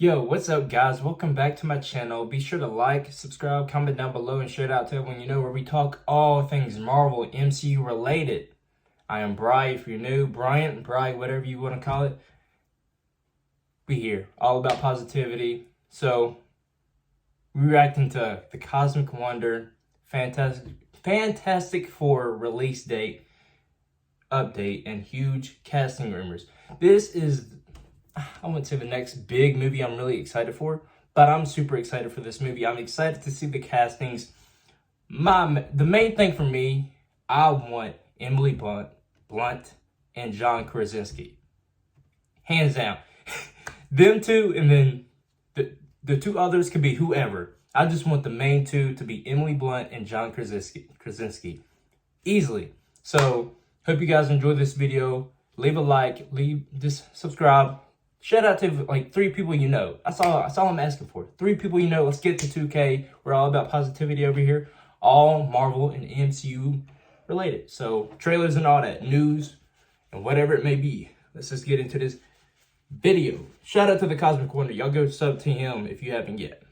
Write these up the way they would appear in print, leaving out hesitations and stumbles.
Yo, what's up guys? Welcome back to my channel. Be sure to like, subscribe, comment down below, and share it out to everyone you know where we talk all things Marvel MCU related. I am Bri, if you're new, Bryant, Bri, whatever you want to call it. We here, all about positivity. So, we're reacting to the Cosmic Wonder Fantastic Four release date update and huge casting rumors. This is, I wouldn't say the next big movie I'm really excited for, but I'm super excited for this movie. I'm excited to see the castings. The main thing for me, I want Emily Blunt and John Krasinski. Hands down. Them two, and then the two others could be whoever. I just want the main two to be Emily Blunt and John Krasinski. Easily. So, hope you guys enjoyed this video. Leave a like, just subscribe. Shout out to like 3 people you know. That's all I'm asking for. 3 people you know. Let's get to 2K. We're all about positivity over here. All Marvel and MCU related. So trailers and all that, news and whatever it may be. Let's just get into this video. Shout out to the Cosmic Wonder. Y'all go sub to him if you haven't yet.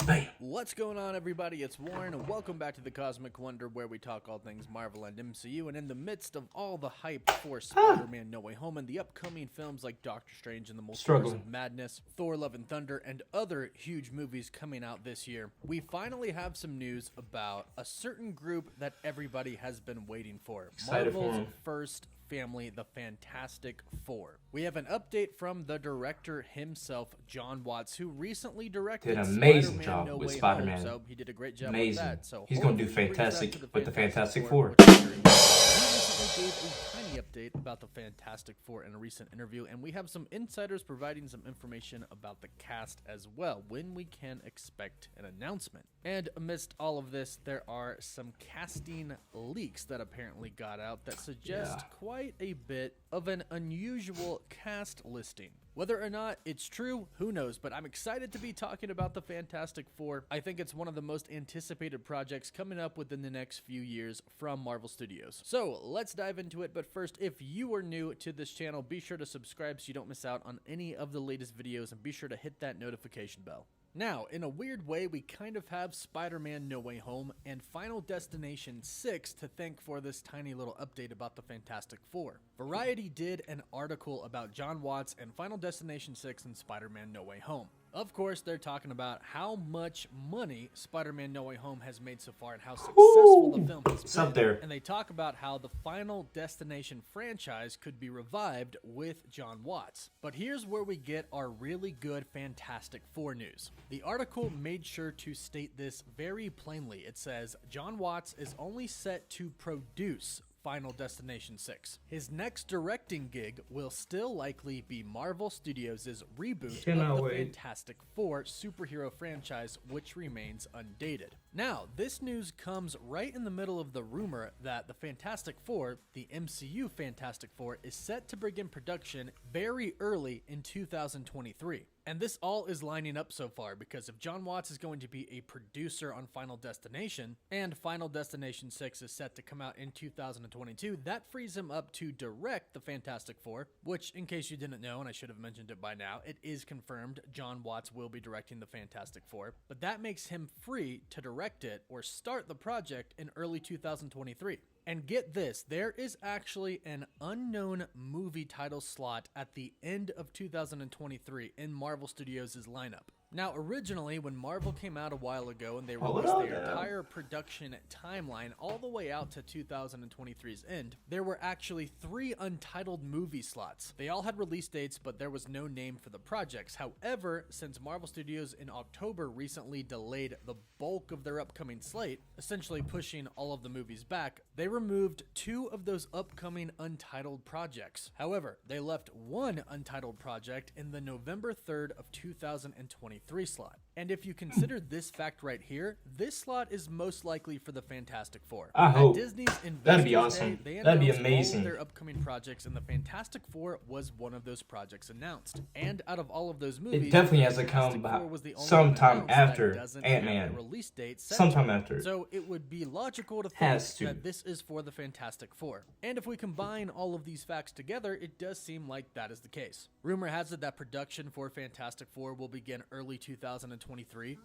Bam. What's going on, everybody? It's Warren, and welcome back to the Cosmic Wonder, where we talk all things Marvel and MCU. And in the midst of all the hype for Spider-Man No Way Home and the upcoming films like Doctor Strange and the Multiverse of Madness, Thor: Love and Thunder, and other huge movies coming out this year, we finally have some news about a certain group that everybody has been waiting for. Marvel's first family, the Fantastic Four. We have an update from the director himself, Jon Watts, who recently directed did an amazing Spider-Man job No with Way Spider-Man. Home, so he did a great job amazing. with that. So he's going to do fantastic with the Fantastic Four. He recently gave a tiny update about the Fantastic Four in a recent interview, and we have some insiders providing some information about the cast as well, when we can expect an announcement. And amidst all of this, there are some casting leaks that apparently got out that suggest quite a bit of an unusual cast listing. Whether or not it's true, who knows, but I'm excited to be talking about the Fantastic Four. I think it's one of the most anticipated projects coming up within the next few years from Marvel Studios. So let's dive into it, but first, if you are new to this channel, be sure to subscribe so you don't miss out on any of the latest videos, and be sure to hit that notification bell. Now, in a weird way, we kind of have Spider-Man No Way Home and Final Destination 6 to thank for this tiny little update about the Fantastic Four. Variety did an article about Jon Watts and Final Destination 6 and Spider-Man No Way Home. Of course, they're talking about how much money Spider-Man No Way Home has made so far and how successful the film has been. Up there. And they talk about how the Final Destination franchise could be revived with Jon Watts. But here's where we get our really good Fantastic Four news. The article made sure to state this very plainly. It says, Jon Watts is only set to produce Final Destination 6. His next directing gig will still likely be Marvel Studios' reboot of the Fantastic Four superhero franchise, which remains undated. Now, this news comes right in the middle of the rumor that the Fantastic Four, the MCU Fantastic Four, is set to begin production very early in 2023. And this all is lining up so far, because if Jon Watts is going to be a producer on Final Destination, and Final Destination 6 is set to come out in 2022, that frees him up to direct the Fantastic Four, which, in case you didn't know, and I should have mentioned it by now, it is confirmed Jon Watts will be directing the Fantastic Four, but that makes him free to direct it or start the project in early 2023. And get this, there is actually an unknown movie title slot at the end of 2023 in Marvel Studios' lineup. Now, originally, when Marvel came out a while ago and they released their entire production timeline all the way out to 2023's end, there were actually 3 untitled movie slots. They all had release dates, but there was no name for the projects. However, since Marvel Studios in October recently delayed the bulk of their upcoming slate, essentially pushing all of the movies back, they removed 2 of those upcoming untitled projects. However, they left 1 untitled project in the November 3rd of 2023 slot. And if you consider this fact right here, this slot is most likely for the Fantastic Four. I hope. At Disney's Investors That'd be awesome. Day, they That'd be announced all amazing. of their upcoming projects, and the Fantastic Four was one of those projects announced. And out of all of those movies, It definitely has to Fantastic come Four was the only sometime one announced after that doesn't have Ant-Man. a release date set Sometime to it. after. So it would be logical to think Has to. that this is for the Fantastic Four. And if we combine all of these facts together, it does seem like that is the case. Rumor has it that production for Fantastic Four will begin early 2023.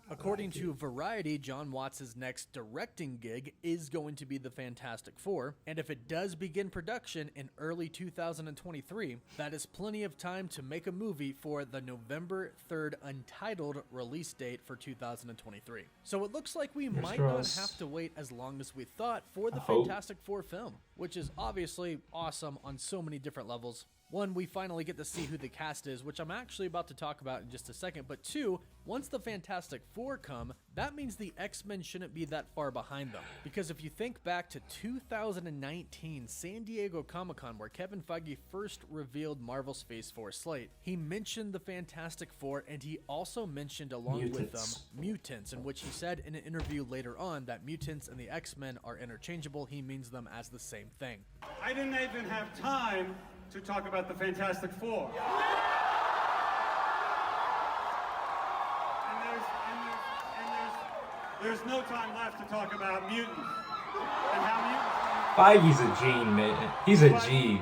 According to Variety, John Watts' next directing gig is going to be the Fantastic Four, and if it does begin production in early 2023, that is plenty of time to make a movie for the November 3rd untitled release date for 2023. So it looks like we might not crossed. have to wait as long as we thought for the I hope. Fantastic Four film, which is obviously awesome on so many different levels. One, we finally get to see who the cast is, which I'm actually about to talk about in just a second. But two, once the Fantastic Four come, that means the X-Men shouldn't be that far behind them. Because if you think back to 2019 San Diego Comic-Con, where Kevin Feige first revealed Marvel's Phase 4 slate, he mentioned the Fantastic Four, and he also mentioned along with them mutants, in which he said in an interview later on that mutants and the X-Men are interchangeable. He means them as the same thing. I didn't even have time to talk about the Fantastic Four. And there's no time left to talk about mutants. And how mutants... Feige's a G, man. He's a G.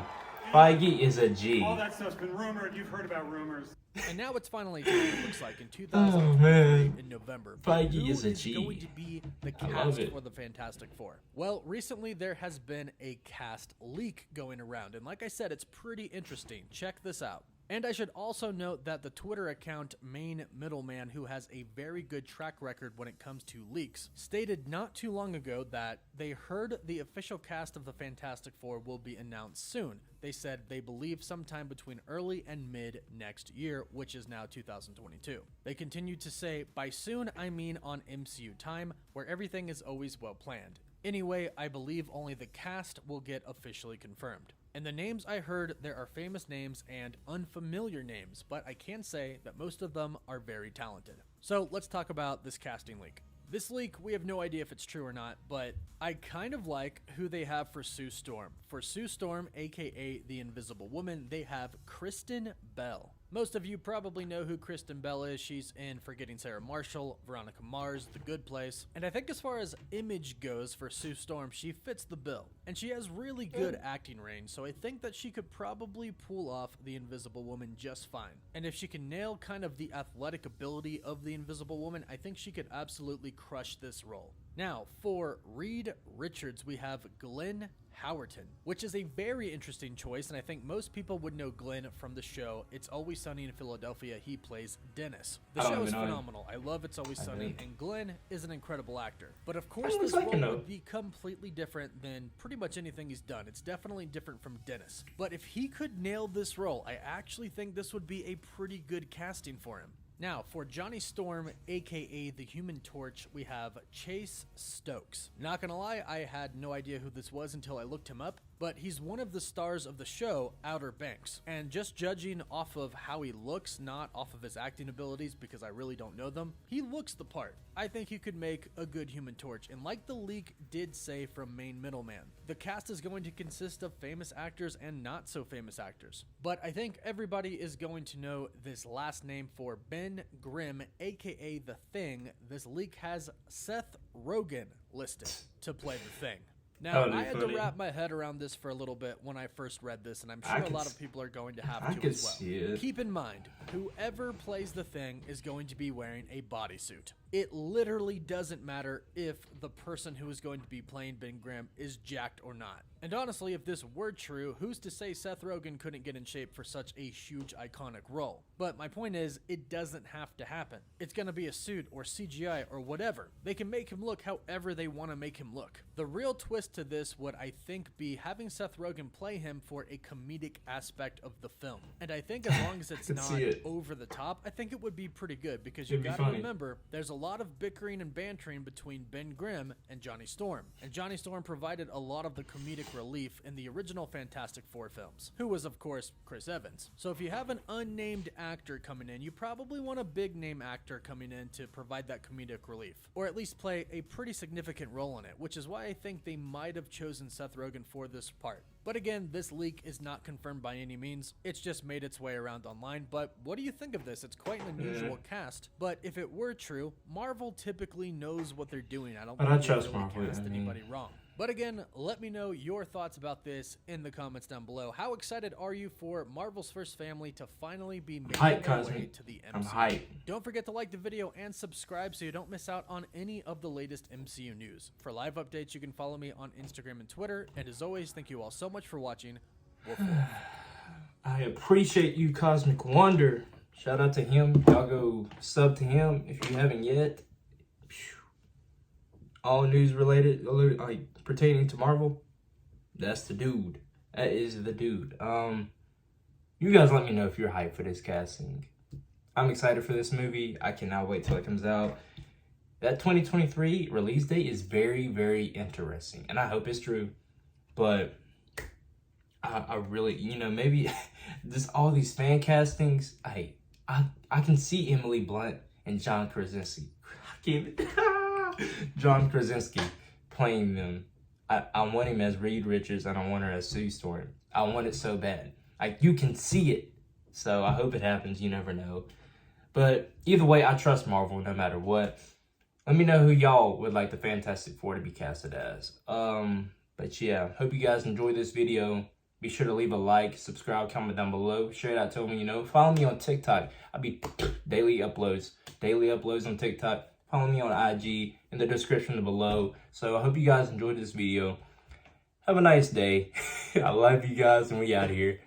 Feige is a G. All that stuff's been rumored. You've heard about rumors. And now it's finally time, it looks like, in 2023 man. in November. Feige Who is a G. going to be the I love cast it. for the Fantastic Four? Well, recently there has been a cast leak going around, and like I said, it's pretty interesting. Check this out. And I should also note that the Twitter account Main Middleman, who has a very good track record when it comes to leaks, stated not too long ago that they heard the official cast of the Fantastic Four will be announced soon. They said they believe sometime between early and mid next year, which is now 2022. They continued to say, by soon I mean on MCU time, where everything is always well planned. Anyway, I believe only the cast will get officially confirmed. And the names I heard, there are famous names and unfamiliar names, but I can say that most of them are very talented. So let's talk about this casting leak. This leak, we have no idea if it's true or not, but I kind of like who they have for Sue Storm. For Sue Storm, aka the Invisible Woman, they have Kristen Bell. Most of you probably know who Kristen Bell is. She's in Forgetting Sarah Marshall, Veronica Mars, The Good Place. And I think as far as image goes for Sue Storm, she fits the bill. And she has really good acting range, so I think that she could probably pull off the Invisible Woman just fine. And if she can nail kind of the athletic ability of the Invisible Woman, I think she could absolutely crush this role. Now, for Reed Richards, we have Glenn Howerton, which is a very interesting choice, and I think most people would know Glenn from the show It's Always Sunny in Philadelphia. He plays Dennis. The show is phenomenal. I love It's Always Sunny, and Glenn is an incredible actor. But of course, this role would be completely different than pretty much anything he's done. It's definitely different from Dennis. But if he could nail this role, I actually think this would be a pretty good casting for him. Now, for Johnny Storm, aka the Human Torch, we have Chase Stokes. Not gonna lie, I had no idea who this was until I looked him up, but he's one of the stars of the show Outer Banks. And just judging off of how he looks, not off of his acting abilities, because I really don't know them, he looks the part. I think he could make a good Human Torch, and like the leak did say from Main Middleman, the cast is going to consist of famous actors and not so famous actors. But I think everybody is going to know this last name for Ben Grimm, aka The Thing. This leak has Seth Rogen listed to play The Thing. Now, I had to wrap my head around this for a little bit when I first read this, and I'm sure a lot of people are going to have to as well. Keep in mind, whoever plays the Thing is going to be wearing a bodysuit. It literally doesn't matter if the person who is going to be playing Ben Grimm is jacked or not. And honestly, if this were true, who's to say Seth Rogen couldn't get in shape for such a huge, iconic role? But my point is, it doesn't have to happen. It's gonna be a suit or CGI or whatever. They can make him look however they want to make him look. The real twist twist to this would, I think, be having Seth Rogen play him for a comedic aspect of the film. And I think as long as it's not over the top, I think it would be pretty good, because you gotta remember, there's a lot of bickering and bantering between Ben Grimm and Johnny Storm. And Johnny Storm provided a lot of the comedic relief in the original Fantastic Four films, who was, of course, Chris Evans. So if you have an unnamed actor coming in, you probably want a big name actor coming in to provide that comedic relief, or at least play a pretty significant role in it, which is why I think they might have chosen Seth Rogen for this part. But again, this leak is not confirmed by any means. It's just made its way around online. But what do you think of this? It's quite an unusual cast. But if it were true, Marvel typically knows what they're doing. I don't think they really cast anybody wrong. But again, let me know your thoughts about this in the comments down below. How excited are you for Marvel's first family to finally be making their way to the MCU? I'm hyped. Don't forget to like the video and subscribe so you don't miss out on any of the latest MCU news. For live updates, you can follow me on Instagram and Twitter. And as always, thank you all so much for watching. I appreciate you, Cosmic Wonder. Shout out to him. Y'all go sub to him if you haven't yet. All news related, like pertaining to Marvel, that's the dude. That is the dude. You guys let me know if you're hyped for this casting. I'm excited for this movie. I cannot wait till it comes out. That 2023 release date is very, very interesting, and I hope it's true. But I really, maybe just all these fan castings. I can see Emily Blunt and John Krasinski. John Krasinski playing them. I want him as Reed Richards, and I want her as Sue Storm. I want it so bad. Like, you can see it. So I hope it happens. You never know. But either way, I trust Marvel no matter what. Let me know who y'all would like the Fantastic Four to be casted as. But yeah, hope you guys enjoyed this video. Be sure to leave a like, subscribe, comment down below. Share it out to me, Follow me on TikTok. I'll be daily uploads on TikTok. Follow me on IG in the description below. So I hope you guys enjoyed this video. Have a nice day. I love you guys, and we out here.